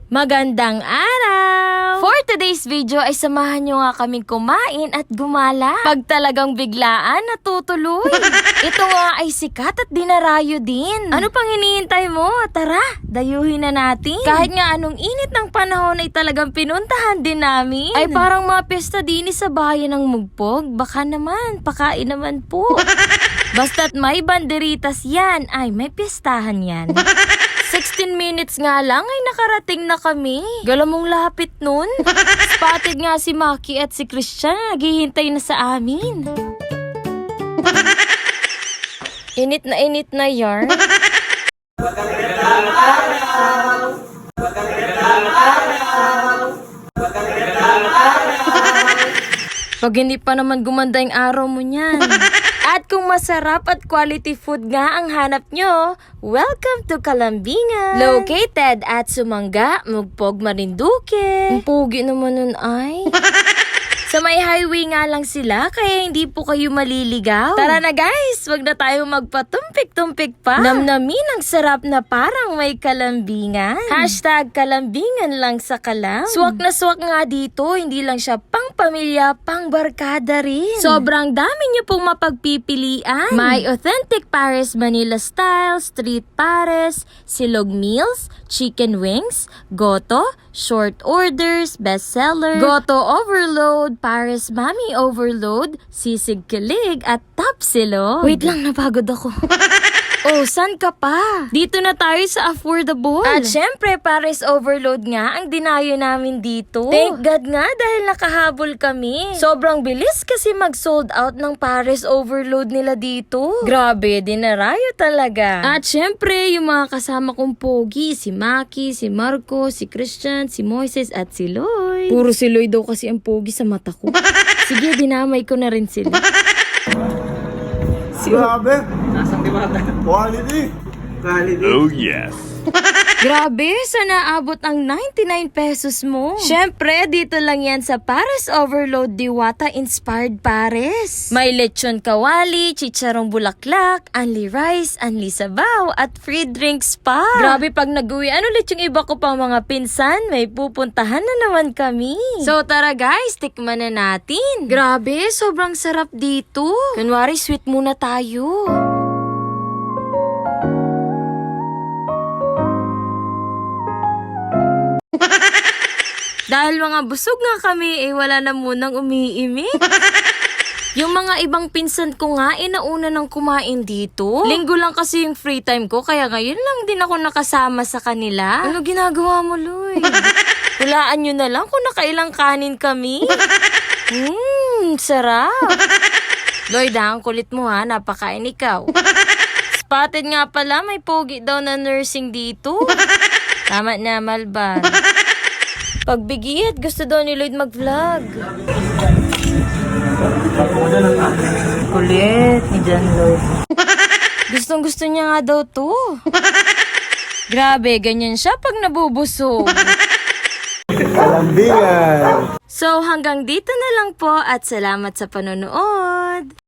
Magandang araw! For today's video ay samahan nyo nga kaming kumain at gumala. Pag talagang biglaan, natutuloy. Ito nga ay sikat at dinarayo din. Ano pang hinihintay mo? Tara, dayuhin na natin. Kahit nga anong init ng panahon ay talagang pinuntahan din namin. Ay parang mga piyesta din sa bayan ng Mugpog. Baka naman, pakain naman po. Basta't may banderitas yan, ay may piyestahan yan. 16 minutes nga lang ay nakarating na kami. Galamong lapit nun. Spotted nga si Maki at si Christian naghihintay na sa amin. Init na yarn. Pag hindi pa naman gumanda yung araw mo niyan. At kung masarap at quality food nga ang hanap nyo, welcome to Calambingan! Located at Sumanga, Mugpog, Marinduque. Ang pogi naman nun ay. Sa may highway nga lang sila, kaya hindi po kayo maliligaw. Tara na guys, wag na tayo magpatumpik-tumpik pa. Namnamin ang sarap na parang may kalambingan. Hashtag kalambingan lang sa kalam. Swak na swak nga dito, hindi lang siya pang pamilya, pang barkada rin. Sobrang dami niyo pong mapagpipilian. May authentic Paris Manila style, street pares, silog meals, chicken wings, goto, short orders, bestseller, goto overload, Paris Mami Overload, Sisig Kilig, at Top Silog. Wait lang, napagod ako. Oh, san ka pa? Dito na tayo sa affordable. At syempre, Paris Overload nga ang dinayo namin dito. Thank God nga dahil nakahabol kami. Sobrang bilis kasi mag-sold out ng Paris Overload nila dito. Grabe, dinarayo talaga. At syempre, yung mga kasama kong pogi, si Maki, si Marco, si Christian, si Moises, at si Lloyd. Puro si Lloyd daw kasi ang pogi sa mata ko. Sige, dinamay ko na rin sila. Grabe! Nasang dimata? Quality! Oh yes! Grabe, sana abot ang 99 pesos mo. Syempre, dito lang yan sa Paris Overload Diwata Inspired Pares. May lechon kawali, chicharong bulaklak, unli rice, unli sabaw, at free drinks pa. Grabe, pag nag-uwi, ulit yung iba ko pang mga pinsan, may pupuntahan na naman kami. So tara guys, tikman na natin. Grabe, sobrang sarap dito. Kunwari, sweet muna tayo. Dahil mga busog nga kami, wala na munang umiimik. Yung mga ibang pinsan ko nga, nauna nang kumain dito. Linggo lang kasi yung free time ko, kaya ngayon lang din ako nakasama sa kanila. Ano ginagawa mo, Lloyd? Hulaan nyo na lang kung nakailang kanin kami. Sarap. Lloyd, ang kulit mo ha, napakain ikaw. Spotted nga pala, may pogi daw na nursing dito. Tama na, Malban. Pagbigiyat, gusto daw ni Lloyd mag-vlog. Kulit ni John Lloyd. Gustong-gusto niya nga daw to. Grabe, ganyan siya pag nabubusog. Calambingan! So hanggang dito na lang po at salamat sa panonood.